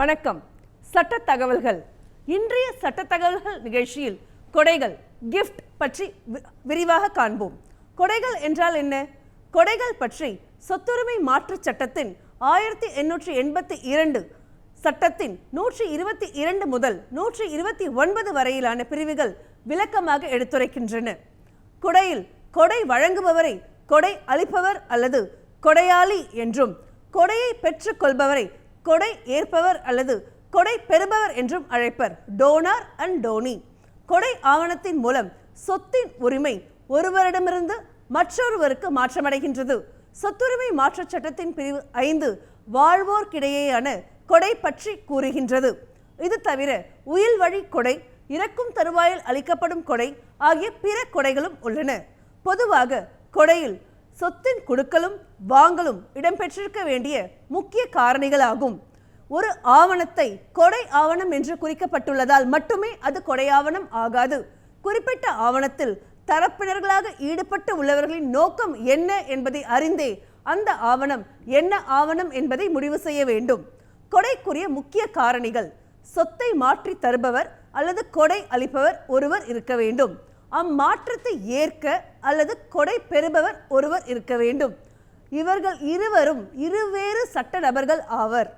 வணக்கம். சட்ட தகவல்கள். இன்றைய சட்ட தகவல்கள் நிகழ்ச்சியில் கொடைகள் கிஃப்ட் பற்றி விரிவாக காண்போம். கொடைகள் என்றால் என்ன? கொடைகள் பற்றி சொத்துரிமை மாற்றுச் சட்டத்தின் 1882 சட்டத்தின் 122 முதல் 129 வரையிலான பிரிவுகள் விளக்கமாக எடுத்துரைக்கின்றன. கொடையில் கொடை வழங்குபவரை கொடை அளிப்பவர் அல்லது கொடையாளி என்றும், கொடையை பெற்றுக் கொள்பவரை கொடை ஏற்பவர் அல்லது கொடை பெறுபவர் என்றும் அழைப்பர். Donor and donee. கொடை ஆவணத்தின் மூலம் சொத்தின் உரிமை ஒருவரிடமிருந்து மற்றொருவருக்கு மாற்றமடைகின்றது. சொத்துரிமை மாற்றுச் சட்டத்தின் பிரிவு 5 வாழ்வோர்க்கிடையேயான கொடை பற்றி கூறுகின்றது. இது தவிர உயில் வழி கொடை, இறக்கும் தருவாயில் அளிக்கப்படும் கொடை ஆகிய பிற கொடைகளும் உள்ளன. பொதுவாக கொடையில் சொத்தின் கொடுக்கலும் வாங்கலும் இடம்பெற்றிருக்க வேண்டிய முக்கிய காரணிகளாகும். ஒரு ஆவணத்தை கொடை ஆவணம் என்று குறிக்கப்பட்டுள்ளதால் மட்டுமே அது கொடை ஆவணம் ஆகாது. குறிப்பிட்ட ஆவணத்தில் தரப்பினர்களாக ஈடுபட்டு உள்ளவர்களின் நோக்கம் என்ன என்பதை அறிந்தே அந்த ஆவணம் என்ன ஆவணம் என்பதை முடிவு செய்ய வேண்டும். கொடைக்குரிய முக்கிய காரணிகள்: சொத்தை மாற்றி தருபவர் அல்லது கொடை அளிப்பவர் ஒருவர் இருக்க வேண்டும். அம்மாற்றத்தை ஏற்க அல்லது கொடை பெறுபவர் ஒருவர் இருக்க வேண்டும். இவர்கள் இருவரும் இருவேறு சட்ட நபர்கள் ஆவர்.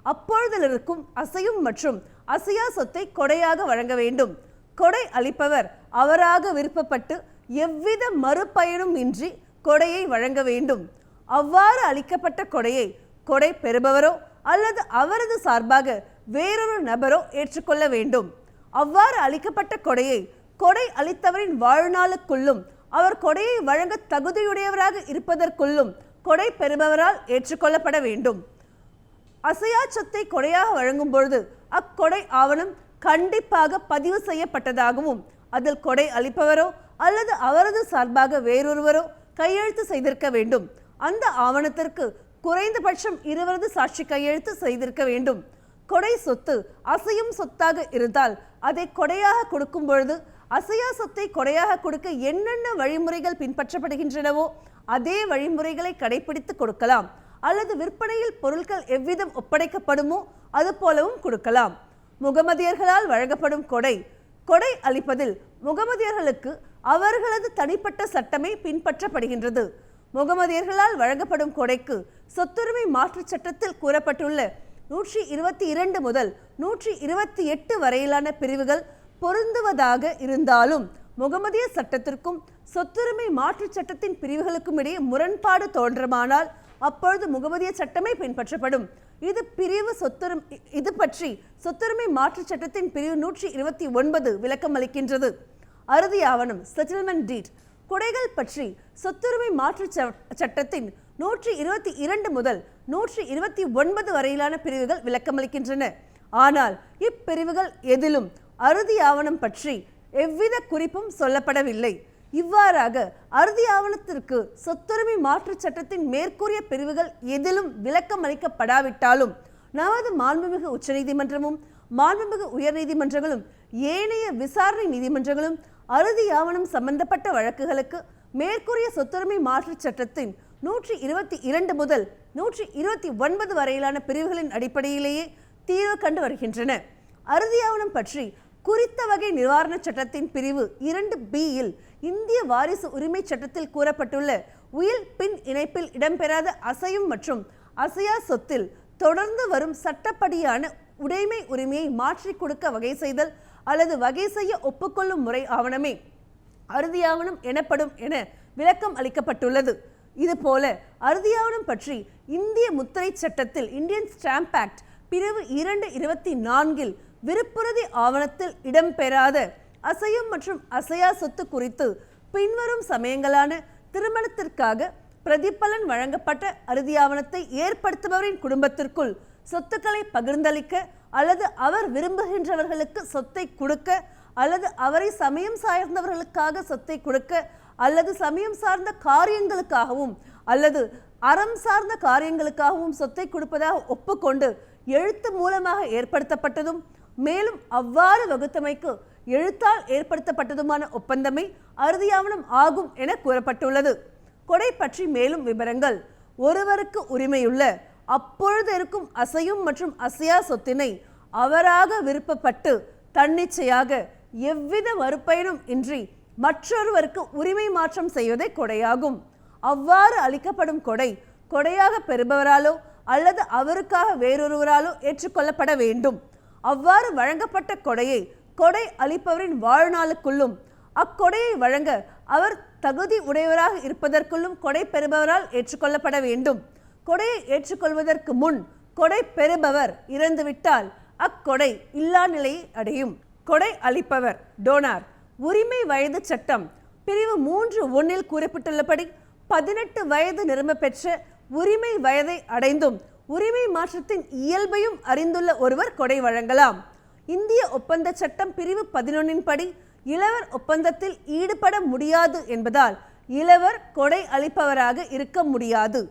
அப்பொழுதிலிருக்கும் அசையும் மற்றும் அசையா சொத்தை கொடையாக வழங்க வேண்டும். கொடை அளிப்பவர் அவராக விருப்பப்பட்டு எவ்வித மறுபயனும் இன்றி கொடையை வழங்க வேண்டும். அவ்வாறு அளிக்கப்பட்ட கொடையை கொடை பெறுபவரோ அல்லது அவரது சார்பாக வேறொரு நபரோ ஏற்றுக்கொள்ள வேண்டும். அவ்வாறு அளிக்கப்பட்ட கொடையை கொடை அளித்தவரின் வாழ்நாளுக்குள்ளும் அவர் கொடையை வழங்க தகுதியுடையவராக இருப்பதற்குள்ளும் கொடை பெறுபவரால் ஏற்றுக்கொள்ளப்பட வேண்டும். அசையா சொத்தை கொடையாக வழங்கும் பொழுது அக்கொடை ஆவணம் கண்டிப்பாக பதிவு செய்யப்பட்டதாகவும், அதில் கொடை அளிப்பவரோ அல்லது அவரது சார்பாக வேறொருவரோ கையெழுத்து செய்திருக்க வேண்டும். அந்த ஆவணத்திற்கு குறைந்தபட்சம் 20 சாட்சி கையெழுத்து செய்திருக்க வேண்டும். கொடை சொத்து அசையும் சொத்தாக இருந்தால் அதை கொடையாக கொடுக்கும் பொழுது அசையா சொத்தை கொடையாக கொடுக்க என்னென்ன வழிமுறைகள் பின்பற்றப்படுகின்றனவோ அதே வழிமுறைகளை கடைபிடித்து கொடுக்கலாம். அல்லது விற்பனையில் பொருட்கள் எவ்விதம் ஒப்படைக்கப்படுமோ அது போலவும் கொடுக்கலாம். முகமதியர்களால் வழங்கப்படும் கொடை. கொடை அளிப்பதில் முகமதியர்களுக்கு அவர்களது தனிப்பட்ட சட்டமே பின்பற்றப்படுகின்றது. முகமதியர்களால் வழங்கப்படும் கொடைக்கு சொத்துரிமை மாற்றுச் சட்டத்தில் கூறப்பட்டுள்ள 122 முதல் 128 வரையிலான பிரிவுகள் பொருந்துவதாக இருந்தாலும் முகமதிய சட்டத்திற்கும் சொத்துரிமை மாற்றுச் சட்டத்தின் பிரிவுகளுக்கும் இடையே முரண்பாடு தோன்றமானால் அப்பொழுது முகமதிய சட்டமே பின்பற்றப்படும். இது பற்றி சொத்துரிமை மாற்றுச் சட்டத்தின் பிரிவு 129 விளக்கம் அளிக்கின்றது. அறுதி ஆவணம் செட்டில்மெண்ட் டீட். கொடைகள் பற்றி சொத்துரிமை மாற்றுச் சட்டத்தின் 122 முதல் 129 வரையிலான பிரிவுகள் விளக்கமளிக்கின்றன. ஆனால் இப்பிரிவுகள் எதிலும் அறுதி ஆவணம் பற்றி எவ்வித குறிப்பும் சொல்லப்படவில்லை. இவ்வாறாக அறுதி ஆவணத்திற்கு சொத்துரிமை மாற்றுச் சட்டத்தின் மேற்கூறிய பிரிவுகள் எதிலும் விளக்கம் அளிக்கப்படாவிட்டாலும் நமது மாண்புமிகு உச்சநீதிமன்றமும் மாண்புமிகு உயர்நீதிமன்றங்களும் ஏனைய விசாரணை நீதிமன்றங்களும் அறுதி ஆவணம் சம்பந்தப்பட்ட வழக்குகளுக்கு மேற்கூறிய சொத்துரிமை மாற்றுச் சட்டத்தின் 122 முதல் 129 வரையிலான பிரிவுகளின் அடிப்படையிலேயே தீர்வு கண்டு வருகின்றன. அறுதி ஆவணம் பற்றி குறித்த வகை நிவாரண சட்டத்தின் பிரிவு 2B இந்திய வாரிசு உரிமை சட்டத்தில் கூறப்பட்டுள்ள உயில் பின் இணைப்பில் இடம்பெறாத அசையும் மற்றும் அசையா சொத்தில் தொடர்ந்து வரும் சட்டப்படியான உடைமை உரிமையை மாற்றி கொடுக்க வகை செய்தல் அல்லது வகை செய்ய ஒப்புக்கொள்ளும் முறை ஆவணமே அறுதி ஆவணம் எனப்படும் என விளக்கம் அளிக்கப்பட்டுள்ளது. இதுபோல அறுதி ஆவணம் பற்றி இந்திய முத்திரை சட்டத்தில் இந்தியன் ஸ்டாம்ப் ஆக்ட் பிரிவு 224 விருப்புறுதி ஆவணத்தில் இடம்பெறாத அசையும் மற்றும் அசையா சொத்து குறித்து பின்வரும் சமயங்களான திருமணத்திற்காக பிரதிபலன் வழங்கப்பட்ட அறுதி ஆவணத்தை ஏற்படுத்துபவரின் குடும்பத்திற்குள் சொத்துக்களை பகிர்ந்தளிக்க அல்லது அவர் விரும்புகின்றவர்களுக்கு சொத்தை கொடுக்க அல்லது அவரை சமயம் சார்ந்தவர்களுக்காக சொத்தை கொடுக்க அல்லது சமயம் சார்ந்த காரியங்களுக்காகவும் அல்லது அறம் சார்ந்த காரியங்களுக்காகவும் சொத்தை கொடுப்பதாக ஒப்புக்கொண்டு எழுத்து மூலமாக ஏற்படுத்தப்பட்டதும் மேலும் அவ்வாறு வகுத்தமைக்கு எழுத்தால் ஏற்படுத்தப்பட்டதுமான ஒப்பந்தமே அறுதி ஆவணம் ஆகும் என கூறப்பட்டுள்ளது. கொடை பற்றி மேலும் விவரங்கள். ஒருவருக்கு உரிமையுள்ள அப்பொழுது இருக்கும் அசையும் மற்றும் அசையா சொத்தினை அவராக விருப்பப்பட்டு தன்னிச்சையாக எவ்வித மறுப்பயனும் இன்றி மற்றொருவருக்கு உரிமை மாற்றம் செய்வதே கொடையாகும். அவ்வாறு அளிக்கப்படும் கொடை கொடையாக பெறுபவராலோ அல்லது அவருக்காக வேறொருவராலோ ஏற்றுக்கொள்ளப்பட வேண்டும். அவ்வாறு வழங்கப்பட்ட கொடையை கொடை அளிப்பவரின் வாழ்நாளுக்குள்ளும் அக்கொடையை வழங்க அவர் தகுதி உடையவராக இருப்பதற்குள்ளும் கொடை பெறுபவரால் ஏற்றுக்கொள்ளப்பட வேண்டும். கொடையை ஏற்றுக்கொள்வதற்கு முன் கொடை பெறுபவர் இறந்துவிட்டால் அக்கொடை இல்லா நிலையை அடையும். கொடை அளிப்பவர் டோனார் உரிமை வயது சட்டம் பிரிவு 3(1) கூறப்பட்டுள்ளபடி 18 வயது நிரம்ப பெற்ற உரிமை வயதை அடைந்தும் உரிமை மாற்றத்தின் இயல்பையும் அறிந்துள்ள ஒருவர் கொடை வழங்கலாம். இந்திய ஒப்பந்த சட்டம் பிரிவு 11 படி இளவர் ஒப்பந்தத்தில் ஈடுபட முடியாது என்பதால் இளவர் கொடை அளிப்பவராக இருக்க முடியாது.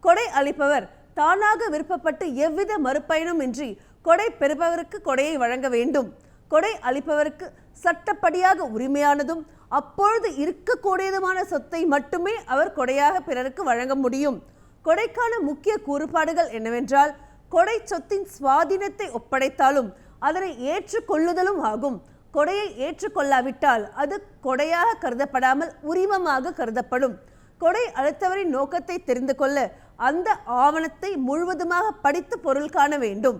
கொடை அளிப்பவர் தானாக விருப்பப்பட்டு எவ்வித மறுப்பயனும் இன்றி கொடை பெறுபவருக்கு கொடையை வழங்க வேண்டும். கொடை அளிப்பவருக்கு சட்டப்படியாக உரிமையானதும் அப்பொழுது இருக்கக்கூடியதுமான சொத்தை மட்டுமே அவர் கொடையாக பிறருக்கு வழங்க முடியும். கொடைக்கான முக்கிய கூறுபாடுகள் என்னவென்றால் கொடை சொத்தின் சுவாதீனத்தை ஒப்படைத்தாலும் அதனை ஏற்றுக்கொள்ளுதலும் ஆகும். கொடையை ஏற்றுக்கொள்ளாவிட்டால் அது கொடையாக கருதப்படாமல் உரிமமாக கருதப்படும். கொடை அளித்தவரின் நோக்கத்தை தெரிந்து கொள்ள அந்த ஆவணத்தை முழுவதுமாக படித்து பொருள் காண வேண்டும்.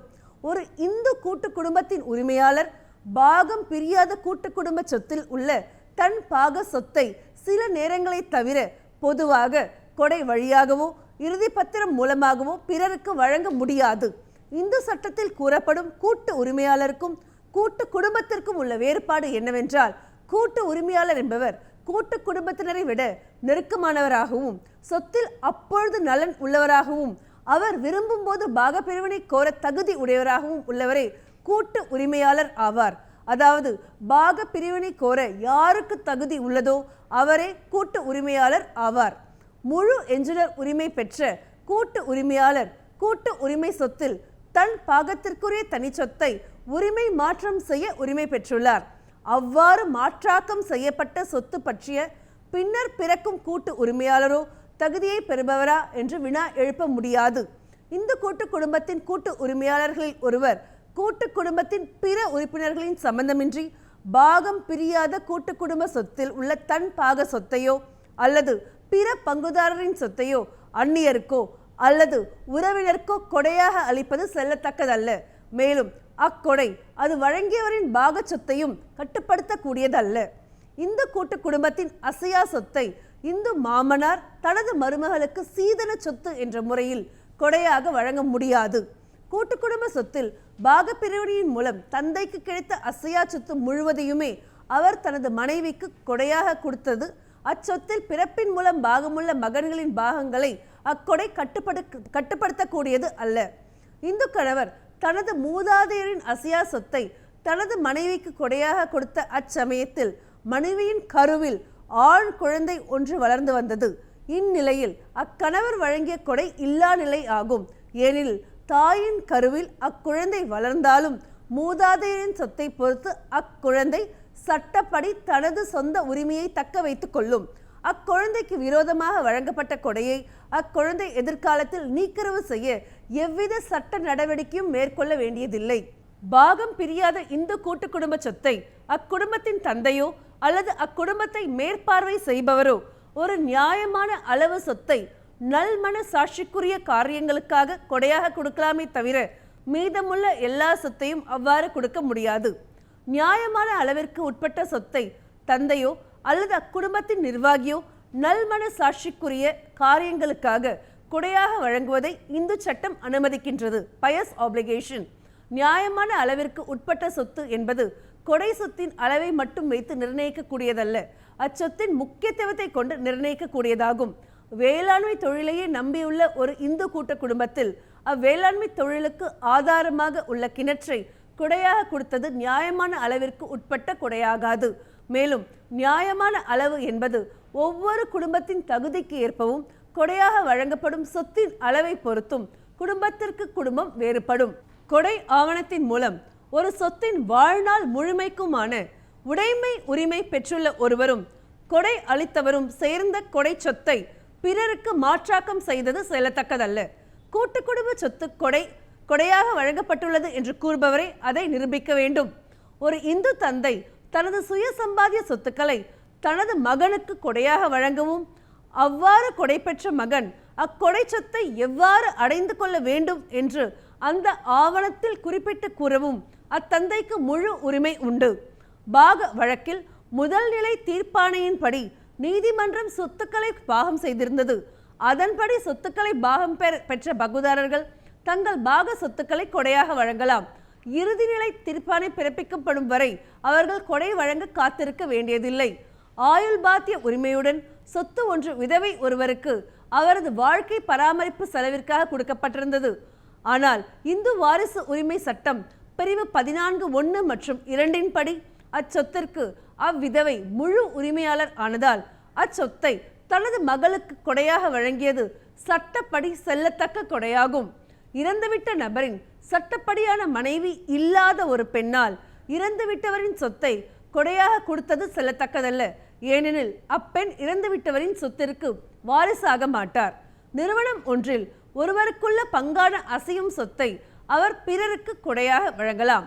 ஒரு இந்து கூட்டு குடும்பத்தின் உரிமையாளர் பாகம் பிரியாத கூட்டு குடும்ப சொத்தில் உள்ள தன் பாக சொத்தை சில நேரங்களை தவிர பொதுவாக கொடை வழியாகவோ இறுதி பத்திரம் மூலமாகவோ பிறருக்கு வழங்க முடியாது. இந்து சட்டத்தில் கூறப்படும் கூட்டு உரிமையாளருக்கும் கூட்டு குடும்பத்திற்கும் உள்ள வேறுபாடு என்னவென்றால் கூட்டு உரிமையாளர் என்பவர் கூட்டு குடும்பத்தினரை விட நெருக்கமானவராகவும் சொத்தில் அப்பொழுது நலன் உள்ளவராகவும் அவர் விரும்பும் போது பாக பிரிவினை கோர தகுதி உடையவராகவும் உள்ளவரே கூட்டு உரிமையாளர் ஆவார். அதாவது பாக பிரிவினை கோர யாருக்கு தகுதி உள்ளதோ அவரே கூட்டு உரிமையாளர் ஆவார். முழு எஞ்சினர் உரிமை பெற்ற கூட்டு உரிமையாளர் கூட்டு உரிமை சொத்தில் தன் பாகத்திற்குரிய தனி சொத்தை உரிமை மாற்றம் செய்ய உரிமை பெற்றுள்ளார். அவ்வாறு மாற்றாக்கம் செய்யப்பட்ட சொத்து பற்றிய பின்னர் பிறக்கும் கூட்டு உரிமையாளரோ தகுதியை பெறுபவரா என்று வினா எழுப்ப முடியாது. இந்த கூட்டு குடும்பத்தின் கூட்டு உரிமையாளர்களில் ஒருவர் கூட்டு குடும்பத்தின் பிற உறுப்பினர்களின் சம்பந்தமின்றி பாகம் பிரியாத கூட்டு குடும்ப சொத்தில் உள்ள தன் பாக சொத்தையோ அல்லது பிற பங்குதாரரின் சொத்தையோ அந்நியருக்கோ அல்லது உறவினருக்கோ கொடையாக அளிப்பது செல்லத்தக்கதல்ல. மேலும் அக்கொடை அது வழங்கியவரின் பாக சொத்தையும் கட்டுப்படுத்தக்கூடியதல்ல. இந்த கூட்டு குடும்பத்தின் அசையா சொத்தை இந்து மாமனார் தனது மருமகளுக்கு சீதன சொத்து என்ற முறையில் கொடையாக வழங்க முடியாது. கூட்டு குடும்ப சொத்தில் பாக பிரிவினையின் மூலம் தந்தைக்கு கிடைத்த அசையா சொத்து முழுவதையுமே அவர் தனது மனைவிக்கு கொடையாக கொடுத்தது. அச்சொத்தில் பிறப்பின் மூலம் பாகமுள்ள மகன்களின் பாகங்களை அக்கொடை கட்டுப்படுத்தக்கூடியது அல்ல. இந்து கணவர் தனது மூதாதையரின் அசையா சொத்தை தனது மனைவிக்கு கொடையாக கொடுத்த அச்சமயத்தில் மனைவியின் கருவில் ஆண் குழந்தை ஒன்று வளர்ந்து வந்தது. இந்நிலையில் அக்கணவர் வழங்கிய கொடை இல்லா நிலை ஆகும். ஏனெனில் தாயின் கருவில் அக்குழந்தை வளர்ந்தாலும் மூதாதையரின் சொத்தை பொறுத்து அக்குழந்தை சட்டப்படி தனது சொந்த உரிமையை தக்க வைத்துக் கொள்ளும். அக்குழந்தைக்கு விரோதமாக வழங்கப்பட்ட கொடையை அக்குழந்தை எதிர்காலத்தில் நீக்கரவு செய்ய எவ்வித சட்ட நடவடிக்கையும் மேற்கொள்ள வேண்டியதில்லை. பாகம் பிரியாத இந்து கூட்டு குடும்ப சொத்தை அக்குடும்பத்தின் தந்தையோ அல்லது அக்குடும்பத்தை மேற்பார்வை செய்பவரோ ஒரு நியாயமான அளவு சொத்தை நல்மன சாட்சிக்குரிய காரியங்களுக்காக கொடையாக கொடுக்கலாமே தவிர மீதமுள்ள எல்லா சொத்தையும் அவ்வாறு கொடுக்க முடியாது. நியாயமான அளவிற்கு உட்பட்ட சொத்தை தந்தையோ அல்லது அக்குடும்பத்தின் நிர்வாகியோ நல்மன சாட்சிக்குரிய காரியங்களுக்காக கொடையாக வழங்குவதை இந்து சட்டம் அனுமதிக்கின்றது. பயஸ் ஆப்ளிகேஷன். நியாயமான அளவிற்கு உட்பட்ட சொத்து என்பது கொடை சொத்தின் அளவை மட்டும் வைத்து நிர்ணயிக்கக்கூடியதல்ல, அச்சொத்தின் முக்கியத்துவத்தை கொண்டு நிர்ணயிக்கக்கூடியதாகும். வேளாண்மை தொழிலையே நம்பியுள்ள ஒரு இந்து கூட்ட குடும்பத்தில் அவ்வேளாண்மை தொழிலுக்கு ஆதாரமாக உள்ள கிணற்றை கொடையாக கொடுத்தது நியாயமான அளவிற்கு உட்பட்ட கொடையாகாது. மேலும் நியாயமான அளவு என்பது ஒவ்வொரு குடும்பத்தின் தகுதிக்கு ஏற்பவும் கொடையாக வழங்கப்படும் சொத்தின் அளவை பொறுத்தும் குடும்பத்திற்கு குடும்பம் வேறுபடும். கொடை ஆவணத்தின் மூலம் ஒரு சொத்தின் வாழ்நாள் முழுமைக்குமான உடைமை உரிமை பெற்றுள்ள ஒருவரும் கொடை அளித்தவரும் சேர்ந்த கொடை சொத்தை பிறருக்கு மாற்றாக்கம் செய்தது செல்லத்தக்கதல்ல. கூட்டு குடும்ப சொத்து கொடையாக வழங்கப்பட்டுள்ளது என்று கூறுபவரை அதை நிரூபிக்க வேண்டும். ஒரு இந்து தந்தை தனது சுய சம்பாத்திய சொத்துக்களை தனது மகனுக்கு கொடையாக வழங்கவும் அவ்வாறு கொடை பெற்ற மகன் அக்கொடை சொத்தை எவ்வாறு அடைந்து கொள்ள வேண்டும் என்று அந்த ஆவணத்தில் குறிப்பிட்டு கூறவும் அத்தந்தைக்கு முழு உரிமை உண்டு. பாக வழக்கில் முதல் நிலை தீர்ப்பாணையின்படி நீதிமன்றம் சொத்துக்களை பாகம் செய்திருந்தது. அதன்படி சொத்துக்களை பாகம் பெற்ற பங்குதாரர்கள் தங்கள் பாக சொத்துக்களை கொடையாக வழங்கலாம். இறுதிநிலை தீர்ப்பாணை பிறப்பிக்கப்படும் வரை அவர்கள் கொடை வழங்க காத்திருக்க வேண்டியதில்லை. ஆயுள் பாத்திய உரிமையுடன் சொத்து ஒன்று விதவை ஒருவருக்கு அவரது வாழ்க்கை பராமரிப்பு செலவிற்காக கொடுக்கப்பட்டிருந்தது. ஆனால் இந்து வாரிசு உரிமை சட்டம் பிரிவு 14(1) மற்றும் 2 படி அச்சொத்திற்கு அவ்விதவை முழு உரிமையாளர் ஆனதால் அச்சொத்தை தனது மகளுக்கு கொடையாக வழங்கியது சட்டப்படி செல்லத்தக்க கொடையாகும். இறந்துவிட்ட நபரின் சட்டப்படியான மனைவி இல்லாத ஒரு பெண்ணால் இறந்துவிட்டவரின் சொத்தை கொடையாக கொடுத்தது செல்லத்தக்கதல்ல. ஏனெனில் அப்பெண் இறந்துவிட்டவரின் சொத்திற்கு வாரிசாக மாட்டார். நிறுவனம் ஒன்றில் ஒருவருக்குள்ள பங்கான அசையும் சொத்தை அவர் பிறருக்கு கொடையாக வழங்கலாம்.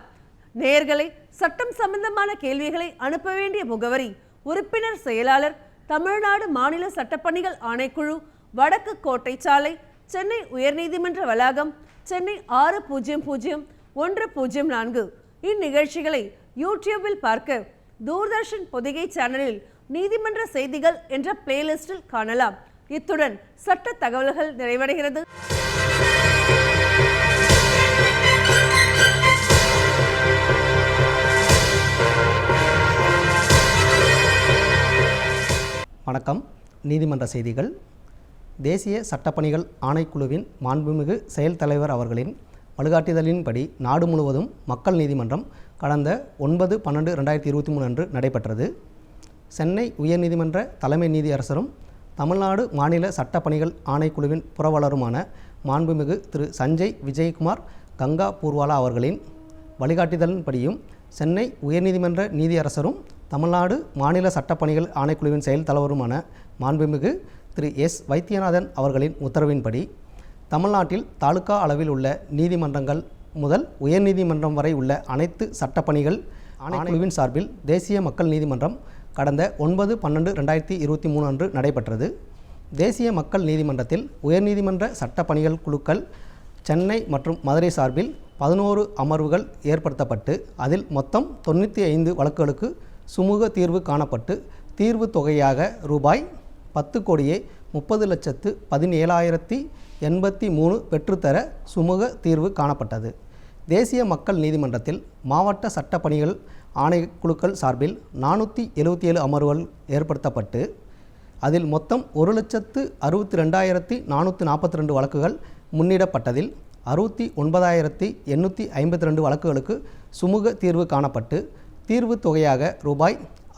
நேயர்களை, சட்டம் சம்பந்தமான கேள்விகளை அனுப்ப வேண்டிய முகவரி: உறுப்பினர் செயலாளர், தமிழ்நாடு மாநில சட்டப்பணிகள் ஆணைக்குழு, வடக்கு கோட்டை சாலை, சென்னை உயர்நீதிமன்ற வளாகம், சென்னை 600104. இந்நிகழ்ச்சிகளை யூடியூபில் பார்க்க தூர்தர்ஷன் பொதிகை சேனலில் நீதிமன்ற செய்திகள் என்ற பிளேலிஸ்டில் காணலாம். இத்துடன் சட்ட தகவல்கள் நிறைவடைகிறது. வணக்கம். நீதிமன்ற செய்திகள். தேசிய சட்டப்பணிகள் ஆணைக்குழுவின் மாண்புமிகு செயல் தலைவர் அவர்களின் வழிகாட்டுதலின்படி நாடு முழுவதும் மக்கள் நீதிமன்றம் கடந்த 9/12/2023 அன்று நடைபெற்றது. சென்னை உயர்நீதிமன்ற தலைமை நீதியரசரும் தமிழ்நாடு மாநில சட்டப்பணிகள் ஆணைக்குழுவின் புரவலருமான மாண்புமிகு திரு சஞ்சய் விஜயகுமார் கங்கா பூர்வாலா அவர்களின் வழிகாட்டுதலின்படியும் சென்னை உயர்நீதிமன்ற நீதியரசரும் தமிழ்நாடு மாநில சட்டப்பணிகள் ஆணைக்குழுவின் செயல் தலைவருமான மாண்புமிகு திரு எஸ் வைத்தியநாதன் அவர்களின் உத்தரவின்படி தமிழ்நாட்டில் தாலுகா அளவில் உள்ள நீதிமன்றங்கள் முதல் உயர்நீதிமன்றம் வரை உள்ள அனைத்து சட்டப்பணிகள் ஆணைக்குழுவின் சார்பில் தேசிய மக்கள் நீதிமன்றம் கடந்த 9/12/2023 அன்று நடைபெற்றது. தேசிய மக்கள் நீதிமன்றத்தில் உயர்நீதிமன்ற சட்டப்பணிகள் குழுக்கள் சென்னை மற்றும் மதுரை சார்பில் 11 அமர்வுகள் ஏற்படுத்தப்பட்டு அதில் மொத்தம் 95 வழக்குகளுக்கு சுமூக தீர்வு காணப்பட்டு தீர்வு தொகையாக ரூபாய் 10,30,17,083 பெற்றுத்தர சுமூக தீர்வு காணப்பட்டது. தேசிய மக்கள் நீதிமன்றத்தில் மாவட்ட சட்டப்பணிகள் ஆணைக்குழுக்கள் சார்பில் 477 அமர்வுகள் ஏற்படுத்தப்பட்டு அதில் மொத்தம் 1,62,442 வழக்குகள் முன்னிடப்பட்டதில் 69,852 வழக்குகளுக்கு சுமூக தீர்வு காணப்பட்டு தீர்வு தொகையாக ரூபாய்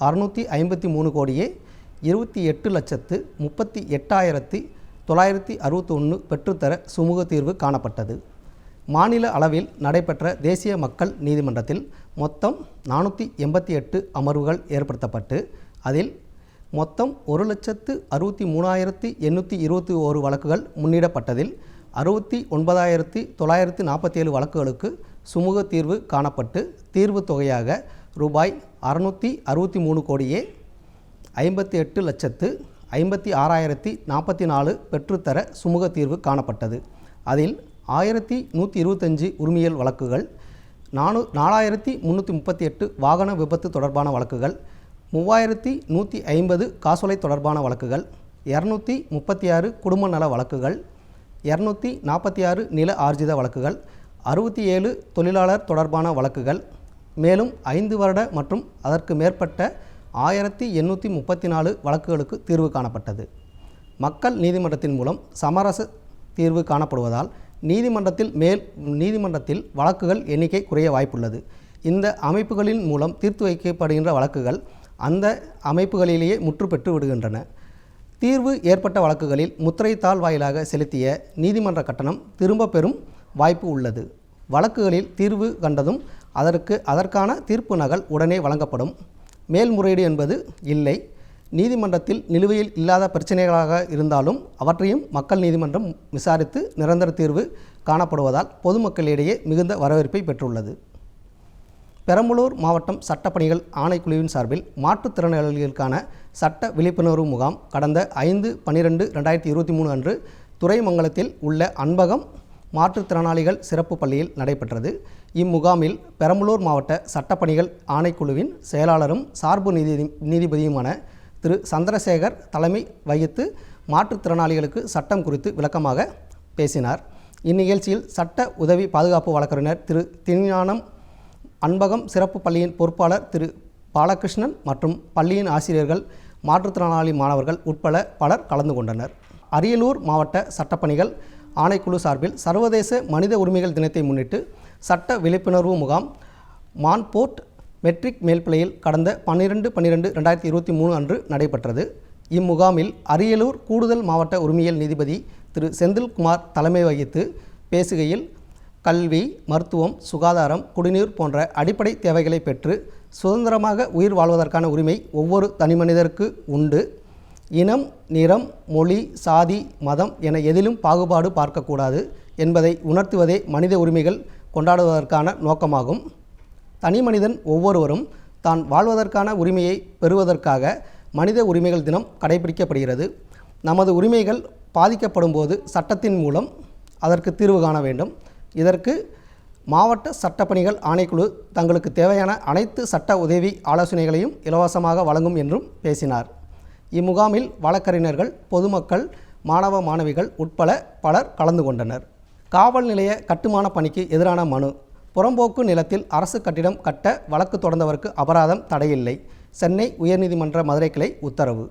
653,28,38,961 பெற்றுத்தர சுமூக தீர்வு காணப்பட்டது. மாநில அளவில் நடைபெற்ற தேசிய மக்கள் நீதிமன்றத்தில் மொத்தம் 488 அமர்வுகள் ஏற்படுத்தப்பட்டு அதில் மொத்தம் 1,63,821 வழக்குகள் முன்னிடப்பட்டதில் 69,947 வழக்குகளுக்கு சுமூக தீர்வு காணப்பட்டு தீர்வு தொகையாக ரூபாய் 668,58,56,044 பெற்றுத்தர சுமூக தீர்வு காணப்பட்டது. அதில் 1,125 உரிமையல் வழக்குகள், 4,338 வாகன விபத்து தொடர்பான வழக்குகள், 3,150 காசோலை தொடர்பான வழக்குகள், 236 குடும்ப நல வழக்குகள், 246 நில ஆர்ஜித வழக்குகள், 67 தொழிலாளர் தொடர்பான வழக்குகள், மேலும் 5 வருட மற்றும் அதற்கு மேற்பட்ட 1,834 வழக்குகளுக்கு தீர்வு காணப்பட்டது. மக்கள் நீதிமன்றத்தின் மூலம் சமரச தீர்வு காணப்படுவதால் நீதிமன்றத்தில் வழக்குகள் எண்ணிக்கை குறைய வாய்ப்புள்ளது. இந்த அமைப்புகளின் மூலம் தீர்த்து வைக்கப்படுகின்ற வழக்குகள் அந்த அமைப்புகளிலேயே முற்று பெற்று விடுகின்றன. தீர்வு ஏற்பட்ட வழக்குகளில் முத்திரைத்தாள் வாயிலாக செலுத்திய நீதிமன்ற கட்டணம் திரும்ப பெறும் வாய்ப்பு உள்ளது. வழக்குகளில் தீர்வு கண்டதும் அதற்கான தீர்ப்பு நகல் உடனே வழங்கப்படும். மேல்முறையீடு என்பது இல்லை. நீதிமன்றத்தில் நிலுவையில் இல்லாத பிரச்சனைகளாக இருந்தாலும் அவற்றையும் மக்கள் நீதிமன்றம் விசாரித்து நிரந்தர தீர்வு காணப்படுவதால் பொதுமக்களிடையே மிகுந்த வரவேற்பை பெற்றுள்ளது. பெரம்பலூர் மாவட்டம் சட்டப்பணிகள் ஆணைக்குழுவின் சார்பில் மாற்றுத்திறனாளிகளுக்கான சட்ட விழிப்புணர்வு முகாம் கடந்த 5/12/2023 அன்று துறைமங்கலத்தில் உள்ள அன்பகம் மாற்றுத்திறனாளிகள் சிறப்பு பள்ளியில் நடைபெற்றது. இம்முகாமில் பெரம்பலூர் மாவட்ட சட்டப்பணிகள் ஆணைக்குழுவின் செயலாளரும் சார்பு நீதிபதியுமான திரு சந்திரசேகர் தலைமை வகித்து மாற்றுத்திறனாளிகளுக்கு சட்டம் குறித்து விளக்கமாக பேசினார். இந்நிகழ்ச்சியில் சட்ட உதவி பாதுகாப்பு வழக்கறிஞர் திரு திருஞானம், அன்பகம் சிறப்பு பள்ளியின் பொறுப்பாளர் திரு பாலகிருஷ்ணன் மற்றும் பள்ளியின் ஆசிரியர்கள், மாற்றுத்திறனாளி மாணவர்கள் உட்பட பலர் கலந்து கொண்டனர். அரியலூர் மாவட்ட சட்டப்பணிகள் ஆணைக்குழு சார்பில் சர்வதேச மனித உரிமைகள் தினத்தை முன்னிட்டு சட்ட விழிப்புணர்வு முகாம் மான்போர்ட் மெட்ரிக் மேல்நிலையில் கடந்த 12/12/2023 அன்று நடைபெற்றது. இம்முகாமில் அரியலூர் கூடுதல் மாவட்ட உரிமையியல் நீதிபதி திரு செந்தில்குமார் தலைமை வகித்து பேசுகையில், கல்வி, மருத்துவம், சுகாதாரம், குடிநீர் போன்ற அடிப்படை தேவைகளை பெற்று சுதந்திரமாக உயிர் வாழ்வதற்கான உரிமை ஒவ்வொரு தனிமனிதருக்கு உண்டு. இனம், நிறம், மொழி, சாதி, மதம் என எதிலும் பாகுபாடு பார்க்கக்கூடாது என்பதை உணர்த்துவதே மனித உரிமைகள் கொண்டாடுவதற்கான நோக்கமாகும். தனிமனிதன் ஒவ்வொருவரும் தான் வாழ்வதற்கான உரிமையை பெறுவதற்காக மனித உரிமைகள் தினம் கடைபிடிக்கப்படுகிறது. நமது உரிமைகள் பாதிக்கப்படும் போது சட்டத்தின் மூலம் அதற்கு தீர்வு காண வேண்டும். இதற்கு மாவட்ட சட்டப்பணிகள் ஆணைக்குழு தங்களுக்கு தேவையான அனைத்து சட்ட உதவி ஆலோசனைகளையும் இலவசமாக வழங்கும் என்றும் பேசினார். இம்முகாமில் வழக்கறிஞர்கள், பொதுமக்கள், மாணவ மாணவிகள் உட்பட பலர் கலந்து கொண்டனர். காவல் நிலைய கட்டுமான பணிக்கு எதிரான மனு. புறம்போக்கு நிலத்தில் அரசு கட்டிடம் கட்ட வழக்கு தொடர்ந்தவருக்கு அபராதம் தடையில்லை. சென்னை உயர்நீதிமன்ற மதுரை கிளை உத்தரவு.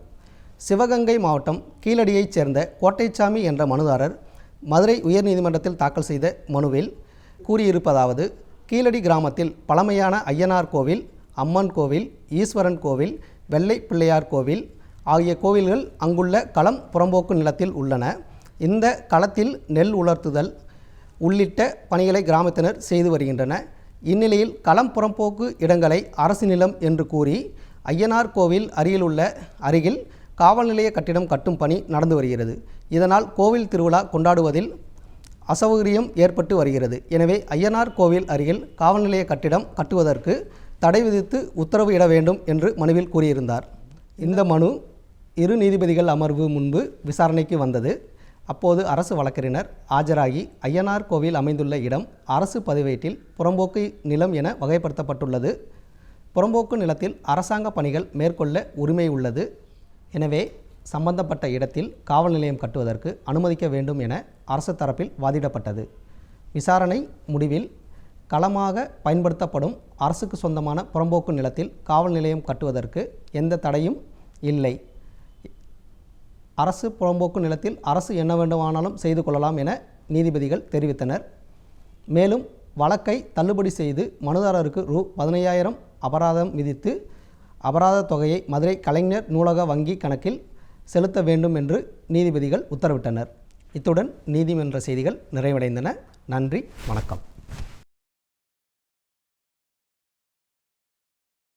சிவகங்கை மாவட்டம் கீழடியைச் சேர்ந்த கோட்டைச்சாமி என்ற மனுதாரர் மதுரை உயர்நீதிமன்றத்தில் தாக்கல் செய்த மனுவில் கூறியிருப்பதாவது: கீழடி கிராமத்தில் பழமையான ஐயனார் கோவில், அம்மன் கோவில், ஈஸ்வரன் கோவில், வெள்ளை பிள்ளையார் கோவில் ஆகிய கோவில்கள் அங்குள்ள களம் புறம்போக்கு நிலத்தில் உள்ளன. இந்த களத்தில் நெல் உலர்த்துதல் உள்ளிட்ட பணிகளை கிராமத்தினர் செய்து வருகின்றன. இந்நிலையில் களம் புறம்போக்கு இடங்களை அரசு நிலம் என்று கூறி ஐயனார் கோவில் அருகில் காவல் நிலைய கட்டிடம் கட்டும் பணி நடந்து வருகிறது. இதனால் கோவில் திருவிழா கொண்டாடுவதில் அசௌகரியம் ஏற்பட்டு வருகிறது. எனவே ஐயனார் கோவில் அருகில் காவல் நிலைய கட்டிடம் கட்டுவதற்கு தடை விதித்து உத்தரவு இட வேண்டும் என்று மனுவில் கூறியிருந்தார். இந்த மனு இரு நீதிபதிகள் அமர்வு முன்பு விசாரணைக்கு வந்தது. அப்போது அரசு வழக்கறிஞர் ஆஜராகி, ஐயனார் கோவில் அமைந்துள்ள இடம் அரசு பதிவேட்டில் புறம்போக்கு நிலம் என வகைப்படுத்தப்பட்டுள்ளது. புறம்போக்கு நிலத்தில் அரசாங்க பணிகள் மேற்கொள்ள உரிமை உள்ளது. எனவே சம்பந்தப்பட்ட இடத்தில் காவல் நிலையம் கட்டுவதற்கு அனுமதிக்க வேண்டும் என அரசு தரப்பில் வாதிடப்பட்டது. விசாரணை முடிவில் களமாக பயன்படுத்தப்படும் அரசுக்கு சொந்தமான புறம்போக்கு நிலத்தில் காவல் நிலையம் கட்டுவதற்கு எந்த தடையும் இல்லை. அரசு புறம்போக்கு நிலத்தில் அரசு என்ன வேண்டுமானாலும் செய்து கொள்ளலாம் என நீதிபதிகள் தெரிவித்தனர். மேலும் வழக்கை தள்ளுபடி செய்து மனுதாரருக்கு ரூ.15,000 அபராதம் விதித்து அபராத தொகையை மதுரை கலைஞர் நூலக வங்கி கணக்கில் செலுத்த வேண்டும் என்று நீதிபதிகள் உத்தரவிட்டனர். இத்துடன் நீதிமன்ற செய்திகள் நிறைவடைந்தன. நன்றி, வணக்கம்.